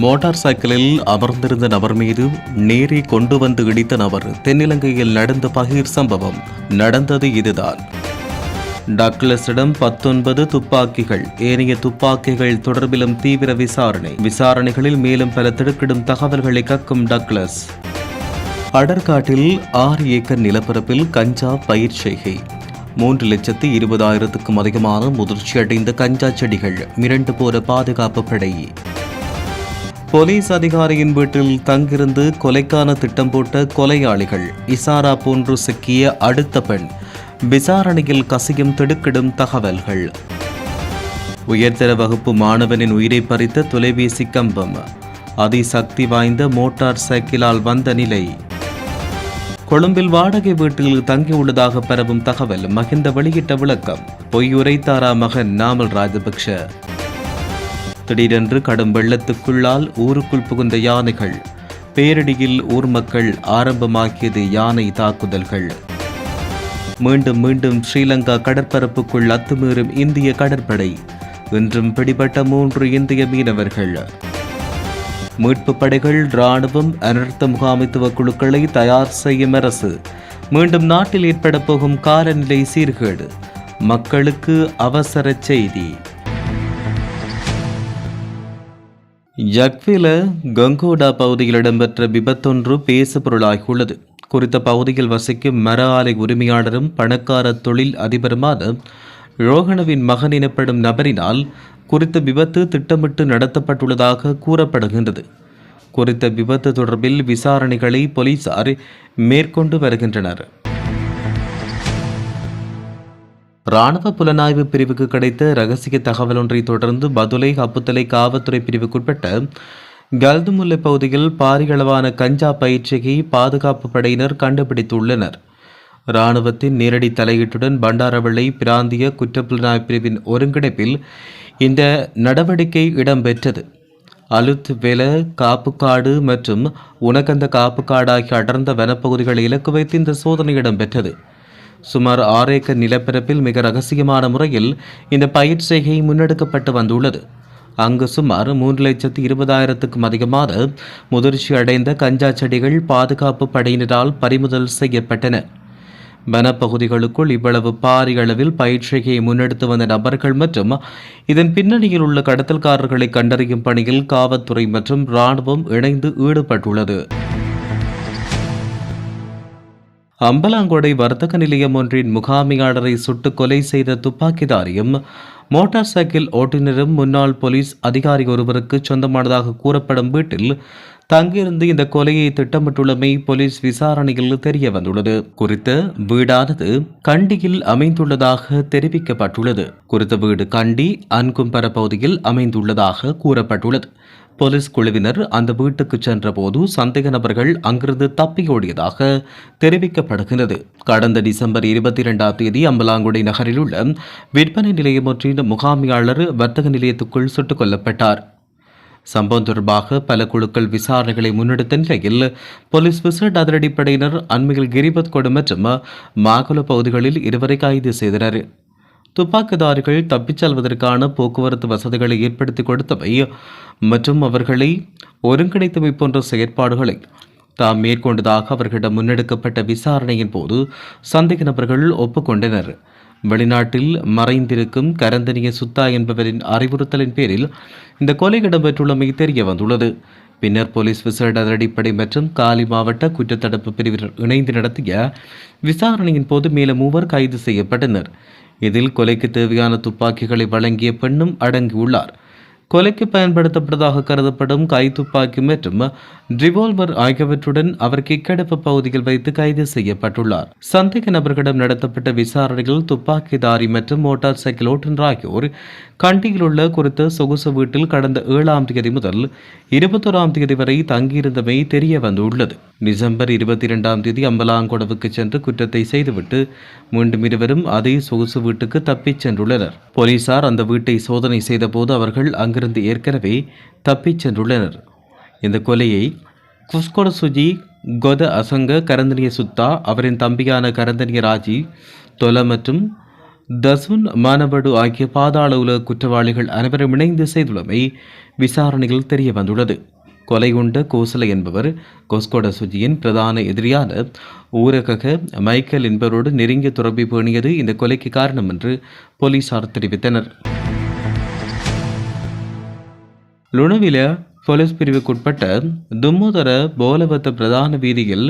Motor சைக்கிளில் அமர்ந்திருந்த நபர் மீது நேரே கொண்டு வந்து இடித்த நபர் தென்னிலங்கையில் நடந்த பகீர் சம்பவம். நடந்தது இதுதான். டக்ளஸிடம் 19 துப்பாக்கிகள், ஏனைய துப்பாக்கிகள் தொடர்பிலும் தீவிர விசாரணைகளில் மேலும் பல திடுக்கிடும் தகவல்களை கக்கும் டக்ளஸ். அடர்காட்டில் 6 ஏக்கர் நிலப்பரப்பில் கஞ்சா பயிர் செய்கை. 3,20,000க்கும் அதிகமான முதிர்ச்சியடைந்த கஞ்சா செடிகள் மிரண்டு போன பாதுகாப்பு படை. போலீஸ் அதிகாரியின் வீட்டில் தங்கிருந்து கொலைக்கான திட்டம் போட்ட கொலையாளிகள். இசாரா போன்று சிக்கிய அடுத்த பெண். விசாரணையில் கசியும் திடுக்கிடும் தகவல்கள். உயர்தர வகுப்பு மாணவனின் உயிரை பறித்த தொலைபேசி கம்பம். அதிசக்தி வாய்ந்த மோட்டார் சைக்கிளால் வந்த நிலை. கொழும்பில் வாடகை வீட்டில் தங்கியுள்ளதாக பரவும் தகவல். மகிந்த வெளியிட்ட விளக்கம். பொய் உரைத்தாரா மகன் நாமல் ராஜபக்ஷ. திடீரென்று கடும் வெள்ளத்துக்குள்ளால் ஊருக்குள் புகுந்த யானைகள். பேரிடியில் ஊர் மக்கள் ஆரம்பமாக்கியது யானை தாக்குதல்கள். மீண்டும் ஸ்ரீலங்கா கடற்பரப்புக்குள் அத்துமீறும் இந்திய கடற்படை. இன்றும் பிடிபட்ட 3 இந்திய மீனவர்கள். மீட்பு படைகள், இராணுவம், அனர்த்த முகாமைத்துவ குழுக்களை தயார் செய்யும் அரசு. மீண்டும் நாட்டில் ஏற்பட போகும் காலநிலை சீர்கேடு. மக்களுக்கு அவசர செய்தி. யக்வில கங்கோடா பகுதியில் இடம்பெற்ற விபத்தொன்று பேசு பொருளாகியுள்ளது. குறித்த பகுதியில் வசிக்கும் மர ஆலை உரிமையாளரும் பணக்கார தொழில் அதிபருமான ரோஹணவின் மகன் எனப்படும் நபரினால் குறித்த விபத்து திட்டமிட்டு நடத்தப்பட்டுள்ளதாக கூறப்படுகின்றது. குறித்த விபத்து தொடர்பில் விசாரணைகளை போலீசார் மேற்கொண்டு வருகின்றனர். இராணுவ புலனாய்வு பிரிவுக்கு கிடைத்த ரகசிய தகவல் ஒன்றை தொடர்ந்து பதுளை அப்புத்தலை காவல்துறை பிரிவுக்குட்பட்ட கல்துமுல்லை பகுதியில் பாரியளவான கஞ்சா பயிற்சியை பாதுகாப்பு படையினர் கண்டுபிடித்துள்ளனர். இராணுவத்தின் நேரடி தலையீட்டுடன் பண்டாரவளை பிராந்திய குற்றப்புலனாய்வு பிரிவின் ஒருங்கிணைப்பில் இந்த நடவடிக்கை இடம்பெற்றது. அலுத் வெல காப்புக்காடு மற்றும் உனகந்த காப்புக்காடு ஆகிய அடர்ந்த வனப்பகுதிகளை இலக்கு வைத்து இந்த சோதனை இடம்பெற்றது. சுமார் 6 ஏக்கர் நிலப்பரப்பில் மிக ரகசியமான முறையில் இந்த பயிர் செய்கை முன்னெடுக்கப்பட்டு வந்துள்ளது. அங்கு சுமார் 3,20,000க்கும் அதிகமான முதிர்ச்சி அடைந்த கஞ்சா செடிகள் பாதுகாப்பு படையினரால் பறிமுதல் செய்யப்பட்டன. வனப்பகுதிகளுக்குள் இவ்வளவு பாரிய அளவில் பயிற்சியை முன்னெடுத்து வந்த நபர்கள் மற்றும் இதன் பின்னணியில் உள்ள கடத்தல்காரர்களை கண்டறியும் பணியில் காவல்துறை மற்றும் இராணுவம் இணைந்து ஈடுபட்டுள்ளது. அம்பலாங்கொடை வர்த்தக நிலையம் ஒன்றின் முகாமியாளரை சுட்டுக் கொலை செய்த துப்பாக்கிதாரியும் மோட்டார் சைக்கிள் ஓட்டுநரும் முன்னாள் போலீஸ் அதிகாரி ஒருவருக்கு சொந்தமானதாக கூறப்படும் வீட்டில் தங்கியிருந்து இந்த கொலையை திட்டமிட்டுள்ளமை போலீஸ் விசாரணையில் தெரிய வந்துள்ளது. குறித்த வீடானது கண்டியில் அமைந்துள்ளதாக தெரிவிக்கப்பட்டுள்ளது. குறித்த வீடு கண்டி அன்கும்பர பகுதியில் அமைந்துள்ளதாக கூறப்பட்டுள்ளது. போலீஸ் குழுவினர் அந்த வீட்டுக்கு சென்ற போது சந்தேக நபர்கள் அங்கிருந்து தப்பியோடியதாக தெரிவிக்கப்படுகிறது. கடந்த டிசம்பர் 22ஆம் தேதி அம்பலாங்குடை நகரில் உள்ள விற்பனை நிலையம் ஒன்றின் முகாமியாளர் வர்த்தக நிலையத்துக்குள் சுட்டுக் கொல்லப்பட்டார். சம்பவம் தொடர்பாக பல குழுக்கள் விசாரணைகளை முன்னெடுத்த நிலையில் போலீஸ் விசேட அதிரடிப்படையினர் அண்மையில் கிரிபத் கொடு மற்றும் மாகுல பகுதிகளில் 2 கைது செய்தனர். துப்பாக்கிதாரிகள் தப்பிச் செல்வதற்கான போக்குவரத்து வசதிகளை ஏற்படுத்தி கொடுத்தவை மற்றும் அவர்களை ஒருங்கிணைத்தவை போன்ற செயற்பாடுகளை தாம் மேற்கொண்டதாக அவர்களிடம் முன்னெடுக்கப்பட்ட விசாரணையின் போது சந்தேக நபர்கள் ஒப்புக்கொண்டனர். வெளிநாட்டில் மறைந்திருக்கும் கரந்தனிய சுத்தா என்பவரின் அறிவுறுத்தலின் பேரில் இந்த கொலை இடம்பெற்றுள்ளமை தெரிய வந்துள்ளது. பின்னர் போலீஸ் விசேட அதிரடிப்படை மற்றும் காலி மாவட்ட குற்றத்தடுப்பு பிரிவினர் இணைந்து நடத்திய விசாரணையின் போது மேலும் 3 கைது செய்யப்பட்டனர். இதில் கொலைக்கு தேவையான துப்பாக்கிகளை வழங்கிய பெண்ணும் அடங்கியுள்ளார். கொலைக்கு பயன்படுத்தப்பட்டதாக கருதப்படும் கைத்துப்பாக்கி மற்றும் ரிவால்வர் ஆகியவற்றுடன் அவர் கிக்கெடுப்பு பகுதியில் வைத்து கைது செய்யப்பட்டுள்ளார். சந்தேக நபர்களிடம் நடத்தப்பட்ட விசாரணையில் துப்பாக்கிதாரி மற்றும் மோட்டார் சைக்கிள் ஓட்டுநர் ஆகியோர் கண்டியில் உள்ள குறித்த சொகுசு வீட்டில் கடந்த 7ஆம் தேதி முதல் 21ஆம் தேதி வரை தங்கியிருந்தமை தெரிய வந்துள்ளது. டிசம்பர் 22ஆம் தேதி அம்பலாங்கொடவுக்கு சென்று குற்றத்தை செய்துவிட்டு மீண்டும் இருவரும் அதே சொகுசு வீட்டுக்கு தப்பிச் சென்றுள்ளனர். போலீசார் அந்த வீட்டை சோதனை செய்த போது அவர்கள் அங்கிருந்து ஏற்கனவே தப்பிச் சென்றுள்ளனர். இந்த கொலையை குஸ்கொட சுஜி கொத அசங்க கரந்தனிய சுத்தா, அவரின் தம்பியான கரந்தனிய ராஜி தொல மற்றும் தசுன் மானபடு ஆகிய பாதாள உலக குற்றவாளிகள் அனைவரும் இணைந்து செய்துள்ளமை விசாரணையில் தெரிய வந்துள்ளது. கொலை கொண்ட கோசலை என்பவர் கொஸ்கோட சுஜியின் பிரதான எதிரியான ஊரக மைக்கேல் என்பவரோடு நெருங்கிய தொடர்பை பேணியது இந்த கொலைக்கு காரணம் என்று போலீசார் தெரிவித்தனர். லுணுவில போலீஸ் பிரிவுக்குட்பட்ட தும்முதர போலவத்த பிரதான வீதியில்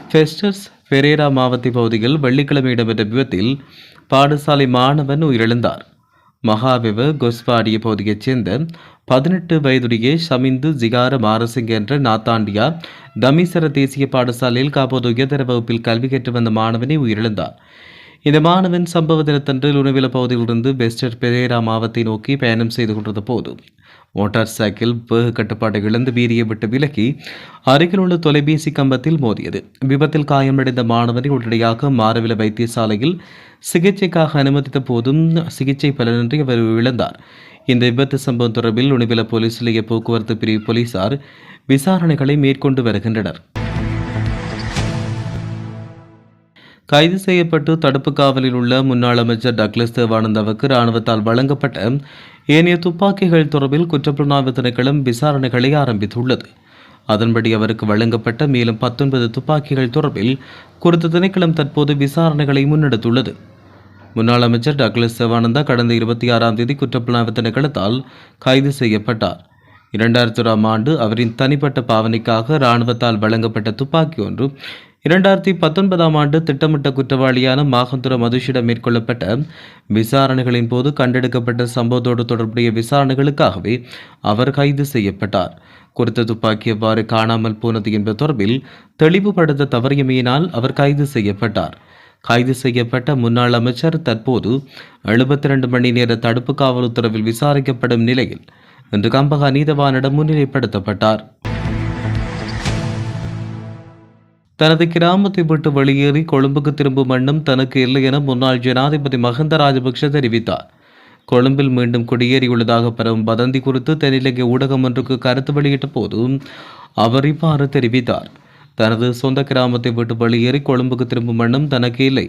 ஃபெஸ்டஸ் பெரேரா மாவட்ட பகுதியில் வெள்ளிக்கிழமை இடம்பெற்ற விபத்தில் பாடசாலை மாணவன் உயிரிழந்தார். மகாவிவ கொஸ்வாடிய பகுதியைச் சேர்ந்த 18 வயதுடைய ஷமிந்து ஜிகார மாரசிங் என்ற நாத்தாண்டியா தமிசர தேசிய பாடசாலையில் காப்போது உயர்தர வகுப்பில் கல்வி கற்று வந்த மாணவனை உயிரிழந்தார். இந்த மாணவன் சம்பவ தினத்தன்று லுணுவில பகுதியிலிருந்து பெஸ்டர் பெரேரா மாவட்டத்தை நோக்கி பயணம் செய்து கொண்டிருந்த போது மோட்டார் சைக்கிள் வேக கட்டுப்பாட்டை இழந்து வீதியை விட்டு விலகி அருகில் உள்ள தொலைபேசி கம்பத்தில் மோதியது. விபத்தில் காயமடைந்த மாணவனை உடனடியாக மாரவில வைத்தியசாலையில் சிகிச்சைக்காக அனுமதித்த போதும் சிகிச்சை பலனின்றி அவர் இழந்தார். இந்த விபத்து சம்பவம் தொடர்பில் லுணுவில போலீஸ் நிலைய போக்குவரத்து பிரிவு போலீசார் விசாரணைகளை மேற்கொண்டு வருகின்றனர். கைது செய்யப்பட்டு தடுப்பு காவலில் உள்ள முன்னாள் அமைச்சர் டக்ளஸ் தேவானந்தாவுக்கு இராணுவத்தால் வழங்கப்பட்ட ஏனைய துப்பாக்கிகள் தொடர்பில் குற்றப்புலனாய்வு திணைக்களம் விசாரணைகளை ஆரம்பித்துள்ளது. அதன்படி அவருக்கு வழங்கப்பட்ட மேலும் 19 துப்பாக்கிகள் தொடர்பில் குறித்த திணைக்களம் தற்போது விசாரணைகளை முன்னெடுத்துள்ளது. முன்னாள் அமைச்சர் டக்ளஸ் தேவானந்தா கடந்த 26ஆம் தேதி குற்றப்புலனாய்வு திணைக்களத்தால் கைது செய்யப்பட்டார். 2001ஆம் ஆண்டு அவரின் தனிப்பட்ட பாவனைக்காக இராணுவத்தால் வழங்கப்பட்ட துப்பாக்கி ஒன்று 2019ஆம் ஆண்டு திட்டமிட்ட குற்றவாளியான மாகந்துர மதுஷிடம் மேற்கொள்ளப்பட்ட விசாரணைகளின் போது கண்டெடுக்கப்பட்ட சம்பவத்தோடு தொடர்புடைய விசாரணைகளுக்காகவே அவர் கைது செய்யப்பட்டார். குறித்த துப்பாக்கி எவ்வாறு காணாமல் போனது என்பது தொடர்பில் தெளிவுபடுத்த தவறியமையினால் அவர் கைது செய்யப்பட்டார். கைது செய்யப்பட்ட முன்னாள் அமைச்சர் தற்போது 72 மணி நேர தடுப்பு காவல் உத்தரவில் விசாரிக்கப்படும் நிலையில் இன்று கம்பகா நீதவானிடம் முன்னிலைப்படுத்தப்பட்டார். தனது கிராமத்தை விட்டு வெளியேறி கொழும்புக்கு திரும்பும் எண்ணம் தனக்கு இல்லை என முன்னாள் ஜனாதிபதி மஹிந்த ராஜபக்ஷ தெரிவித்தார். கொழும்பில் மீண்டும் குடியேறியுள்ளதாக பரவும் வதந்தி குறித்து தென்னிலங்கை ஊடகம் ஒன்றுக்கு கருத்து வெளியிட்ட போது அவர் இவ்வாறு தெரிவித்தார். தனது சொந்த கிராமத்தை விட்டு வெளியேறி கொழும்புக்கு திரும்பும் எண்ணம் தனக்கு இல்லை.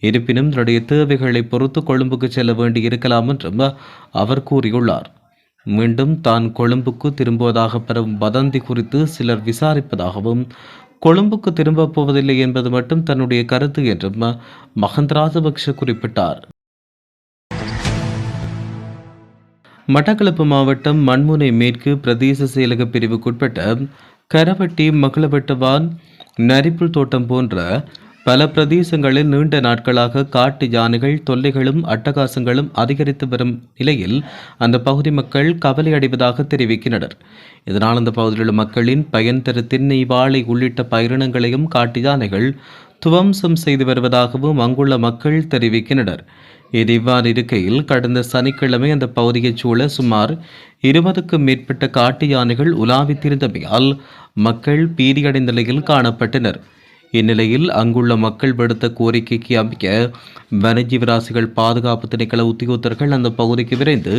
இருப்பினும் தன்னுடைய தேவைகளை பொறுத்து கொழும்புக்கு செல்ல வேண்டி இருக்கலாம் என்றும் அவர் கூறியுள்ளார். மீண்டும் தான் கொழும்புக்கு திரும்புவதாக பரவும் வதந்தி குறித்து சிலர் விசாரிப்பதாகவும் கொழும்புக்கு திரும்பப் போவதில்லை என்பது மட்டும் தன்னுடைய கருத்து என்றும் மஹிந்த ராஜபக்ஷ குறிப்பிட்டார். மட்டக்களப்பு மாவட்டம் மண்முனை மேற்கு பிரதேச செயலக பிரிவுக்குட்பட்ட கரவட்டி மகளவெட்டவான் நரிப்புல் தோட்டம் போன்ற பல பிரதேசங்களில் நீண்ட நாட்களாக காட்டு யானைகள் தொல்லைகளும் அட்டகாசங்களும் அதிகரித்து வரும் நிலையில் அந்த பகுதி மக்கள் கவலை அடைவதாக தெரிவிக்கின்றனர். இதனால் அந்த பகுதியில் உள்ள மக்களின் பயன் தரு திண்ணை வாழை உள்ளிட்ட பயிரினங்களையும் காட்டு யானைகள் துவம்சம் செய்து வருவதாகவும் அங்குள்ள மக்கள் தெரிவிக்கின்றனர். இது இவ்வாறு இருக்கையில் கடந்த சனிக்கிழமை அந்த பகுதியைச் சூழ சுமார் 20க்கும் மேற்பட்ட காட்டு யானைகள் உலாவித்திருந்தமையால் மக்கள் பீதியடைந்த நிலையில் காணப்பட்டனர். இந்நிலையில் அங்குள்ள மக்கள் விடுத்த கோரிக்கைக்கு அமைக்க வனஜீவராசிகள் பாதுகாப்பு திணைக்கள உத்தியோகத்தர்கள் அந்த பகுதிக்கு விரைந்து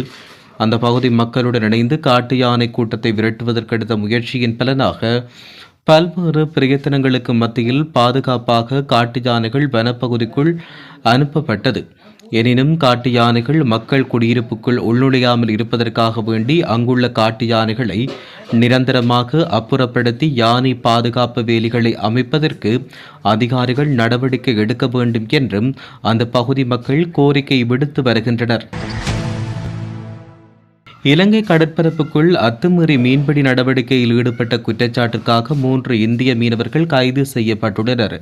அந்த பகுதி மக்களுடன் இணைந்து காட்டு யானை கூட்டத்தை விரட்டுவதற்கெடுத்த முயற்சியின் பலனாக பல்வேறு பிரயத்தனங்களுக்கு மத்தியில் பாதுகாப்பாக காட்டு யானைகள் வனப்பகுதிக்குள் அனுப்பப்பட்டது. எனினும் காட்டு யானைகள் மக்கள் குடியிருப்புக்குள் உள்நுழையாமல் இருப்பதற்காக வேண்டி அங்குள்ள காட்டு யானைகளை நிரந்தரமாக அப்புறப்படுத்தி யானை பாதுகாப்பு வேலிகளை அமைப்பதற்கு அதிகாரிகள் நடவடிக்கை எடுக்க வேண்டும் என்றும் அந்த பகுதி மக்கள் கோரிக்கை விடுத்து வருகின்றனர். இலங்கை கடற்பரப்புக்குள் அத்துமீறி மீன்பிடி நடவடிக்கையில் ஈடுபட்ட குற்றச்சாட்டுக்காக 3 இந்திய மீனவர்கள் கைது செய்யப்பட்டுள்ளனர்.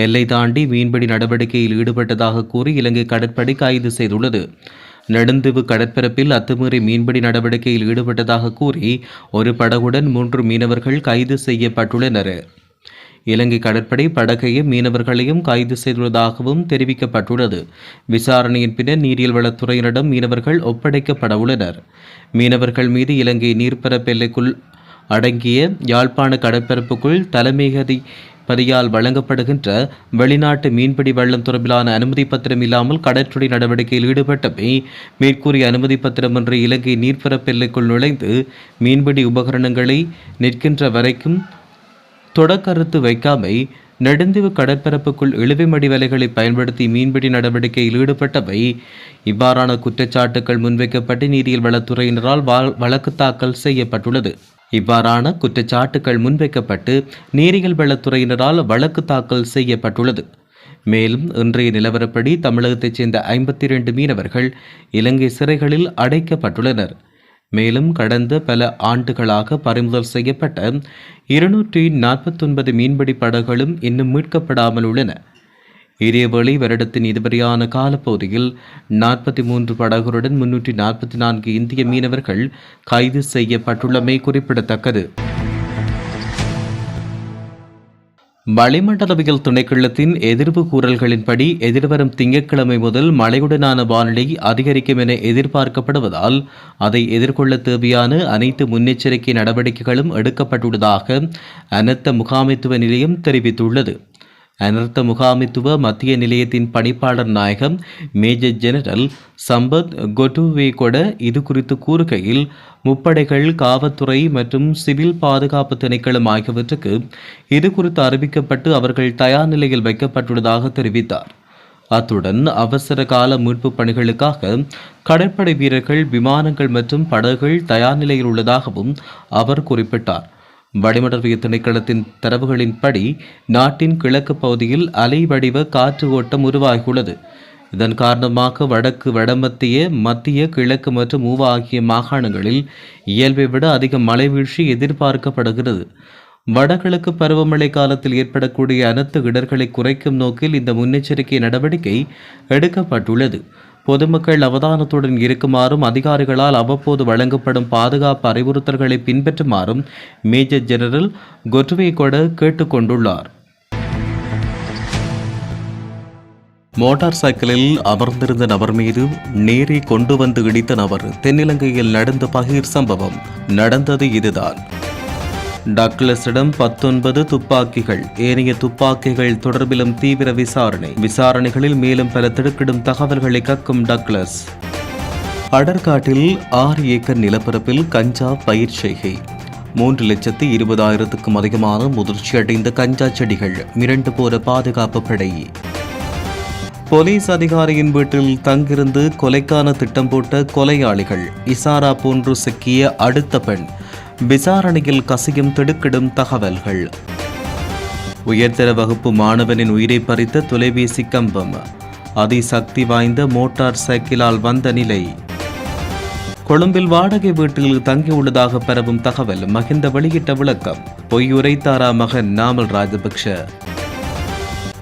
எல்லை தாண்டி மீன்பிடி நடவடிக்கையில் ஈடுபட்டதாக கூறி இலங்கை கடற்படை கைது செய்துள்ளது. நெடுந்தீவு கடற்பரப்பில் அத்துமீறி மீன்பிடி நடவடிக்கையில் ஈடுபட்டதாக கூறி ஒரு படகுடன் 3 மீனவர்கள் கைது செய்யப்பட்டுள்ளனர். இலங்கை கடற்படை படகையும் மீனவர்களையும் கைது செய்துள்ளதாகவும் தெரிவிக்கப்பட்டுள்ளது. விசாரணையின் பின்னர் நீரியல் வளத்துறையினரிடம் மீனவர்கள் ஒப்படைக்கப்பட உள்ளனர். மீனவர்கள் மீது இலங்கை நீர்ப்பரப்பு எல்லைக்குள் அடங்கிய யாழ்ப்பாண கடற்பரப்புக்குள் தலைமையதிபதியால் வழங்கப்படுகின்ற வெளிநாட்டு மீன்பிடி வள்ளம் தொடர்பிலான அனுமதி பத்திரம் இல்லாமல் கடற்படை நடவடிக்கையில் ஈடுபட்டமை மேற்கூறிய அனுமதி பத்திரமின்றி இலங்கை நீர்ப்பரப்பு எல்லைக்குள் நுழைந்து மீன்பிடி உபகரணங்களை நிற்கின்ற வரைக்கும் தொடக்கருத்து வைக்காமை, நெடுந்தீவு கடற்பரப்புக்குள் இழுவைமடி வலைகளை பயன்படுத்தி மீன்பிடி நடவடிக்கையில் ஈடுபட்டவை, இவ்வாறான குற்றச்சாட்டுகள் முன்வைக்கப்பட்டு நீரியல் வளத்துறையினரால் வழக்கு தாக்கல் செய்யப்பட்டுள்ளது. இவ்வாறான குற்றச்சாட்டுகள் முன்வைக்கப்பட்டு நீரியல் வளத்துறையினரால் வழக்கு தாக்கல் செய்யப்பட்டுள்ளது. மேலும் இன்றைய நிலவரப்படி தமிழகத்தைச் சேர்ந்த 52 மீனவர்கள் இலங்கை சிறைகளில் அடைக்கப்பட்டுள்ளனர். மேலும் கடந்த பல ஆண்டுகளாக பறிமுதல் செய்யப்பட்ட 249 மீன்பிடி படகுகளும் இன்னும் மீட்கப்படாமல் உள்ளன. இதேவேளை வருடத்தின் இதுவரையான காலப்பகுதியில் 43 படகுகளுடன் 344 இந்திய மீனவர்கள் கைது செய்யப்பட்டுள்ளமை குறிப்பிடத்தக்கது. வளிமண்டலவியல் திணைக்களத்தின் எதிர்வு கூறல்களின்படி எதிர்வரும் திங்கட்கிழமை முதல் மழையுடனான வானிலை அதிகரிக்கும் என எதிர்பார்க்கப்படுவதால் அதை எதிர்கொள்ள தேவையான அனைத்து முன்னெச்சரிக்கை நடவடிக்கைகளும் எடுக்கப்பட்டுள்ளதாக அனர்த்த முகாமைத்துவ நிலையம் தெரிவித்துள்ளது. அனர்த்த முகாமைத்துவ மத்திய நிலையத்தின் பணிப்பாளர் நாயகம் மேஜர் ஜெனரல் சம்பத் கொட்டுவேகொட இது குறித்து கூறுகையில், முப்படைகள், காவல்துறை மற்றும் சிவில் பாதுகாப்பு திணைக்களம் ஆகியவற்றுக்கு இது குறித்து அறிவிக்கப்பட்டு அவர்கள் தயார் நிலையில் வைக்கப்பட்டுள்ளதாக தெரிவித்தார். அத்துடன் அவசர கால மீட்பு பணிகளுக்காக கடற்படை வீரர்கள், விமானங்கள் மற்றும் படகுகள் தயார் நிலையில் உள்ளதாகவும் அவர் குறிப்பிட்டார். வளிமண்டலவியல் திணைக்களத்தின் தரவுகளின்படி நாட்டின் கிழக்கு பகுதியில் அலை வடிவ காற்று ஓட்டம் உருவாகியுள்ளது. இதன் காரணமாக வடக்கு, வடமத்திய, மத்திய, கிழக்கு மற்றும் ஊவா ஆகிய மாகாணங்களில் இயல்பை விட அதிக மழை வீழ்ச்சி எதிர்பார்க்கப்படுகிறது. வடகிழக்கு பருவமழை காலத்தில் ஏற்படக்கூடிய அனைத்து இடர்களை குறைக்கும் நோக்கில் இந்த முன்னெச்சரிக்கை நடவடிக்கை எடுக்கப்பட்டுள்ளது. பொதுமக்கள் அவதானத்துடன் இருக்குமாறும் அதிகாரிகளால் அவ்வப்போது வழங்கப்படும் பாதுகாப்பு அறிவுறுத்தல்களை பின்பற்றுமாறும் மேஜர் ஜெனரல் கொட்டுவேகொட கேட்டுக்கொண்டுள்ளார். மோட்டார் சைக்கிளில் அமர்ந்திருந்த நபர் மீது நேரே கொண்டு வந்து இடித்த நபர் தென்னிலங்கையில் நடந்த பகீர் சம்பவம். நடந்தது இதுதான். டக்ளஸிடம் 19 துப்பாக்கிகள், ஏனைய துப்பாக்கிகள் தொடர்பிலும் தீவிர விசாரணைகளில் மேலும் பல திடுக்கிடும் தகவல்களை கக்கும் டக்ளஸ். அடர்காட்டில் 6 ஏக்கர் நிலப்பரப்பில் கஞ்சா பயிர் செய்கை. 3,20,000க்கும் அதிகமான முதிர்ச்சியடைந்த கஞ்சா செடிகள் மிரண்டு போன பாதுகாப்பு படை. போலீஸ் அதிகாரியின் வீட்டில் தங்கிருந்து கொலைக்கான திட்டம் போட்ட கொலையாளிகள். இசாரா போன்று சிக்கிய அடுத்த பெண். விசாரணையில் கசியும் திடுக்கிடும் தகவல்கள். உயர்தர வகுப்பு மாணவனின் உயிரை பறித்த தொலைபேசி கம்பம். அதிசக்தி வாய்ந்த மோட்டார் சைக்கிளால் வந்த நிலை. கொழும்பில் வாடகை வீட்டில் தங்கியுள்ளதாக பரவும் தகவல். மகிந்த வெளியிட்ட விளக்கம். பொய்யுரைத்தாரா மகன் நாமல் ராஜபக்ஷ.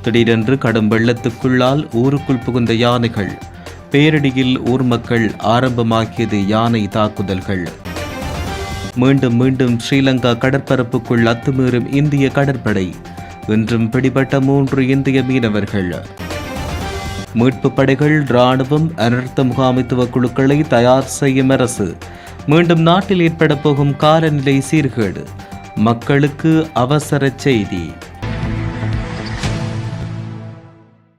திடீரென்று கடும் வெள்ளத்துக்குள்ளால் ஊருக்குள் புகுந்த யானைகள். பேரிடியில் ஊர் மக்கள் ஆரம்பமாக்கியது யானை தாக்குதல்கள். மீண்டும் ஸ்ரீலங்கா கடற்பரப்புக்குள் அத்துமீறும் இந்திய கடற்படை. இன்றும் பிடிபட்ட 3 இந்திய மீனவர்கள். மீட்பு படைகள், இராணுவம், அனர்த்த முகாமைத்துவ குழுக்களை தயார் செய்யும் அரசு. மீண்டும் நாட்டில் ஏற்பட போகும் காலநிலை சீர்கேடு. மக்களுக்கு அவசர செய்தி.